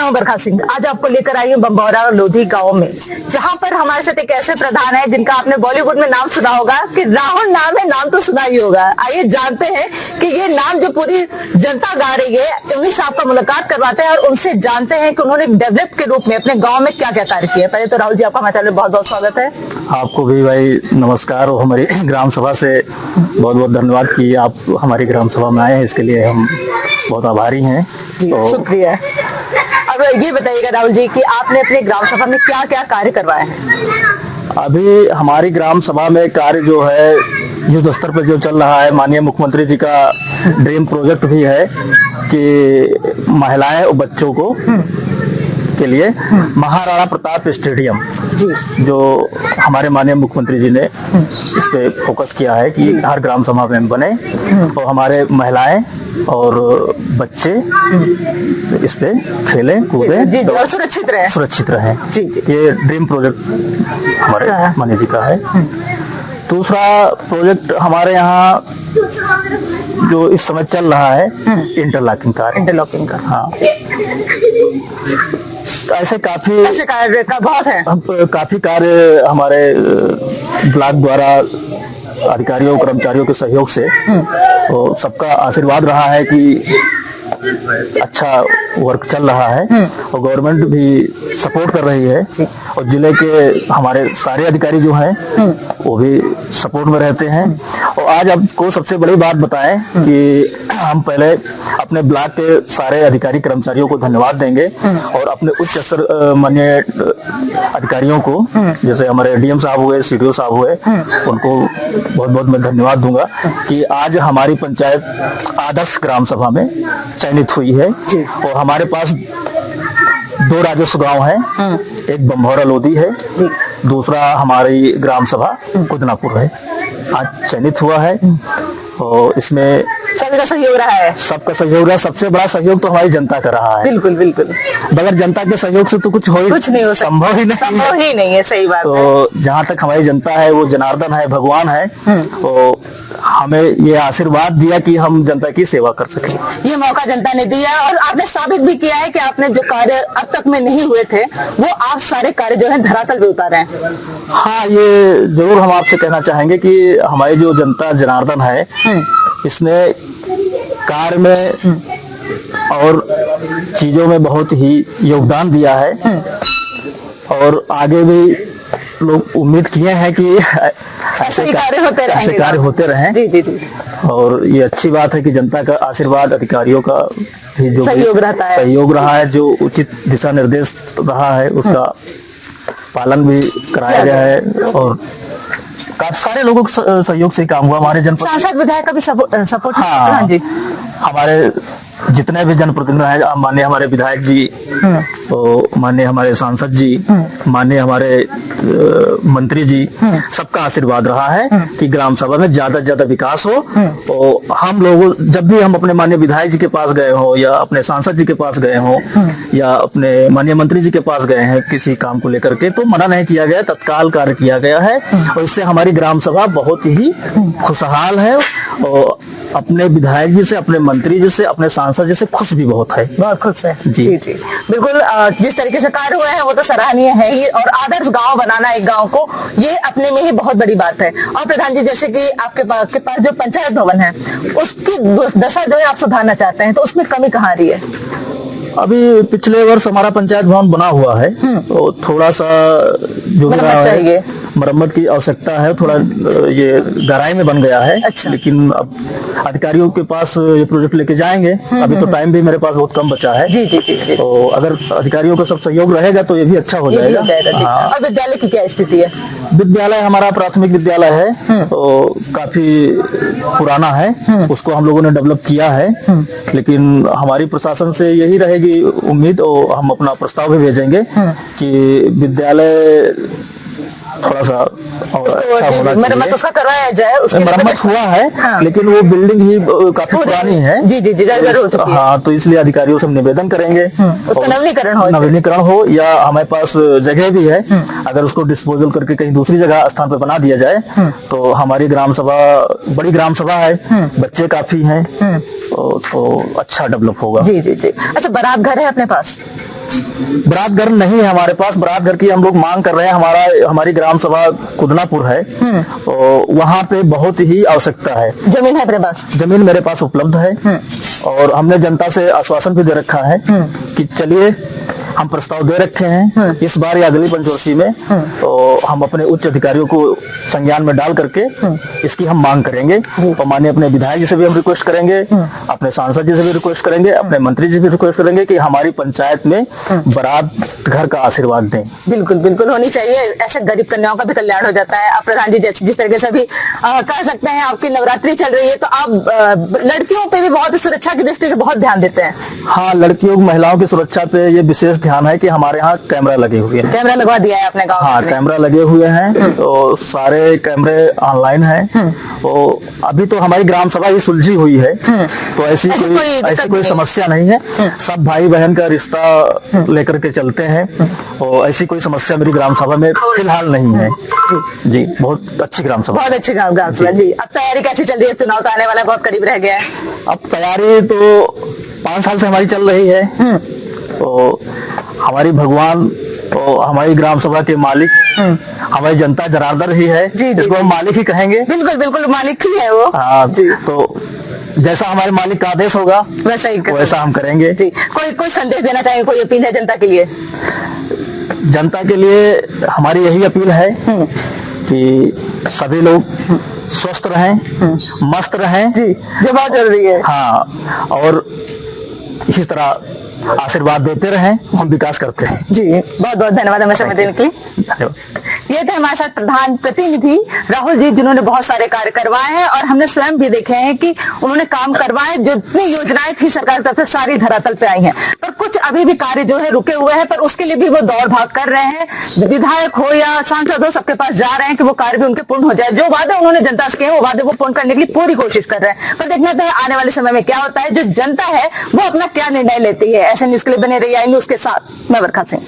मैं हूं बरखा सिंह। आज आपको लेकर आई हूं बम्बौरा लोधी गांव में, जहां पर हमारे साथ एक ऐसे प्रधान है जिनका आपने बॉलीवुड में नाम सुना होगा कि राहुल नाम है, नाम तो सुना ही होगा। आइए जानते हैं कि ये नाम जो पूरी जनता गा रही है, उन्हीं से आपका मुलाकात करवाते हैं और उनसे जानते हैं कि उन्होंने डेवलप के रूप में अपने गाँव में क्या क्या कार्य किया। पहले तो राहुल जी, आपका हमारे चैनल में बहुत बहुत स्वागत है। आपको भी भाई नमस्कार और हमारी ग्राम सभा से बहुत बहुत धन्यवाद कि आप हमारी ग्राम सभा में आए हैं, इसके लिए हम बहुत आभारी हैं। शुक्रिया। अब ये बताइएगा राहुल जी कि आपने अपने ग्राम सभा में क्या क्या कार्य करवाए हैं? अभी हमारी ग्राम सभा में कार्य जो है युद्ध स्तर पर जो चल रहा है, माननीय मुख्यमंत्री जी का ड्रीम प्रोजेक्ट भी है कि महिलाएं और बच्चों को के लिए महाराणा प्रताप स्टेडियम जो हमारे माननीय मुख्यमंत्री जी ने इस पे फोकस किया है कि हर ग्राम सभा में बने तो हमारे महिलाएं और बच्चे इस पे खेले कूदे और सुरक्षित रहे। ये ड्रीम प्रोजेक्ट हमारे माननीय जी का है। दूसरा प्रोजेक्ट हमारे यहाँ जो इस समय चल रहा है इंटरलॉकिंग का हाँ, ऐसे कार्य का बहुत है। काफी कार्य हमारे ब्लॉक द्वारा अधिकारियों कर्मचारियों के सहयोग से तो सबका आशीर्वाद रहा है कि अच्छा वर्क चल रहा है और गवर्नमेंट भी सपोर्ट कर रही है और जिले के हमारे सारे अधिकारी जो हैं वो भी सपोर्ट में रहते हैं। और आज आपको सबसे बड़ी बात बताएं कि हम पहले अपने ब्लॉक के सारे अधिकारी कर्मचारियों को धन्यवाद देंगे और अपने उच्च स्तर माननीय अधिकारियों को जैसे हमारे डीएम साहब हुए, सीडीओ साहब हुए, उनको बहुत बहुत मैं धन्यवाद दूंगा कि आज हमारी पंचायत आदर्श ग्राम सभा में चयनित हुई है। और हमारे पास 2 राजस्व गांव हैं, एक बम्बौरा लोधी है, दूसरा हमारी ग्राम सभा कुदनापुर है। आज चयनित हुआ है और इसमें सभी का सहयोग रहा है। सबका सहयोग रहा है। सबसे बड़ा सहयोग तो हमारी जनता का रहा है। बिल्कुल बिल्कुल। बगैर जनता के सहयोग से तो कुछ नहीं हो संभव ही नहीं है। सही बात तो जहाँ तक हमारी जनता है वो जनार्दन है, भगवान है, तो हमें ये आशीर्वाद दिया कि हम जनता की सेवा कर सके। ये मौका जनता ने दिया और आपने साबित भी किया है कि आपने जो कार्य अब तक में नहीं हुए थे वो आप सारे कार्य जो है धरातल पे उतारे हैं। हाँ, ये जरूर हम आपसे कहना चाहेंगे कि हमारी जो जनता जनार्दन है इसने कार्य में और चीजों में बहुत ही योगदान दिया है और आगे भी लोग उम्मीद किए हैं कि ऐसे कार्य होते रहें। जी। और ये अच्छी बात है कि जनता का आशीर्वाद, अधिकारियों का भी जो सहयोग रहा है, जो उचित दिशा निर्देश रहा है उसका पालन भी कराया गया है और काफी सारे लोगों के सहयोग से काम हुआ। हमारे जनपद सांसद विधायक का भी सपोर्ट। हाँ जी, हमारे जितने भी जनप्रतिनिधि हैं, माननीय हमारे विधायक जी, तो माननीय हमारे सांसद जी, माननीय हमारे मंत्री जी, सबका आशीर्वाद रहा है कि ग्राम सभा में ज्यादा से ज्यादा विकास हो। और हम लोग जब भी हम अपने माननीय विधायक जी के पास गए हो या अपने सांसद जी के पास गए हो या अपने माननीय मंत्री जी के पास गए हैं किसी काम को लेकर के, तो मना नहीं किया गया, तत्काल कार्य किया गया है और इससे हमारी ग्राम सभा बहुत ही खुशहाल है और अपने विधायक जी से, अपने मंत्री जी से, अपने सांसद जी से खुश भी बहुत है। बहुत खुश है। जी बिल्कुल। जिस तरीके से कार्य हुए हैं वो तो सराहनीय है ही और आदर्श गांव बनाना एक गांव को, ये अपने में ही बहुत बड़ी बात है। और प्रधान जी, जैसे कि आपके पास जो पंचायत भवन है उसकी दशा जो है आप सुधारना चाहते हैं, तो उसमें कमी कहाँ रही है? अभी पिछले वर्ष हमारा पंचायत भवन बना हुआ है तो थोड़ा सा जो मरम्मत की आवश्यकता है, थोड़ा ये गहराई में बन गया है। अच्छा। लेकिन अब अधिकारियों के पास ये प्रोजेक्ट लेके जाएंगे। अभी तो टाइम भी मेरे पास बहुत कम बचा है। जी। तो अगर अधिकारियों का सब सहयोग रहेगा तो ये भी अच्छा हो जाएगा। हाँ। और विद्यालय की क्या स्थिति है? विद्यालय हमारा प्राथमिक विद्यालय है तो काफी पुराना है, उसको हम लोगों ने डेवलप किया है, लेकिन हमारी प्रशासन से यही रहेगी उम्मीद और हम अपना प्रस्ताव भी भेजेंगे कि विद्यालय थोड़ा सा और अच्छा होना चाहिए। मरम्मत उसका करवाया जाए। मरम्मत हुआ है। हाँ। लेकिन वो बिल्डिंग ही काफी पुरानी है। जी जरूर हो चुकी है। हाँ, तो इसलिए अधिकारियों से निवेदन करेंगे उसका नवीनीकरण हो या हमारे पास जगह भी है, अगर उसको डिस्पोजल करके कहीं दूसरी जगह स्थान पे बना दिया जाए तो हमारी ग्राम सभा बड़ी ग्राम सभा है, बच्चे काफी हैं तो अच्छा डेवलप होगा। जी। अच्छा, बारात घर है अपने पास? बरात घर नहीं है हमारे पास। बरात घर की हम लोग मांग कर रहे हैं। हमारी ग्राम सभा कुदनापुर है, और वहाँ पे बहुत ही आवश्यकता है। जमीन है अपने पास? जमीन मेरे पास उपलब्ध है, और हमने जनता से आश्वासन भी दे रखा है कि चलिए, हम प्रस्ताव दे रखे हैं इस बार या अगली पंचवर्षीय में, तो हम अपने उच्च अधिकारियों को संज्ञान में डाल करके इसकी हम मांग करेंगे। और माननीय अपने विधायक जी से भी हम रिक्वेस्ट करेंगे, अपने सांसद जी से भी रिक्वेस्ट करेंगे, अपने मंत्री जी से भी रिक्वेस्ट करेंगे कि हमारी पंचायत में बारात घर का आशीर्वाद दें। बिल्कुल बिल्कुल होनी चाहिए। ऐसे गरीब कन्याओं का भी कल्याण हो जाता है। आप प्रधान जी जिस तरीके से भी कह सकते हैं, आपकी नवरात्रि चल रही है, तो आप लड़कियों पे भी बहुत सुरक्षा की दृष्टि से बहुत ध्यान देते हैं। हाँ, लड़कियों महिलाओं की सुरक्षा पे ये विशेष ध्यान है कि हमारे यहाँ कैमरा लगे हुए हैं। कैमरा लगवा दिया है आपने गाँव? हाँ, कैमरा लगे हुए हैं, तो सारे कैमरे ऑनलाइन हैं। तो अभी तो हमारी ग्राम सभा ही सुलझी हुई है, तो ऐसी कोई समस्या नहीं है। सब भाई बहन का रिश्ता लेकर के चलते हैं, और ऐसी कोई समस्या मेरी ग्राम सभा में फिलहाल नहीं है। जी, बहुत अच्छी ग्राम सभा। बहुत अच्छी ग्राम सभा जी। अब तैयारी कैसी चल रही है? चुनाव तो आने वाला बहुत करीब रह गया है। अब तैयारी तो 5 साल से हमारी चल रही है, तो हमारी भगवान और हमारी ग्राम सभा के मालिक हमारी जनता जनार्दन ही है। इसको हम मालिक ही कहेंगे। बिल्कुल बिल्कुल, मालिक ही है वो। हाँ, तो जैसा हमारे मालिक का आदेश होगा वैसा हम करेंगे। कोई संदेश देना चाहिए, कोई अपील है जनता के लिए? जनता के लिए हमारी यही अपील है कि सभी लोग स्वस्थ रहें, मस्त रहें, जो बहुत जरूरी है। हाँ, और इसी तरह आशीर्वाद देते रहें, हम विकास करते हैं। जी, बहुत बहुत धन्यवाद हमें समय देने के लिए। धन्यवाद। ये थे हमारे साथ प्रधान प्रतिनिधि राहुल जी, जिन्होंने बहुत सारे कार्य करवाए हैं, और हमने स्वयं भी देखे हैं कि उन्होंने काम करवाए। जो जितनी योजनाएं थी सरकार की तरफ से सारी धरातल पे आई हैं, पर कुछ अभी भी कार्य जो है रुके हुए हैं, पर उसके लिए भी वो दौड़ भाग कर रहे हैं। विधायक हो या सांसद हो, सबके पास जा रहे हैं कि वो कार्य भी उनके पूर्ण हो जाए। जो वादे उन्होंने जनता से किए वो वादे वो पूर्ण करने की पूरी कोशिश कर रहे हैं। पर देखना था आने वाले समय में क्या होता है, जो जनता है वो अपना क्या निर्णय लेती है। ऐसे न्यूज के लिए बने रहिए आई न्यूज के साथ। मैं वर्षा सिंह।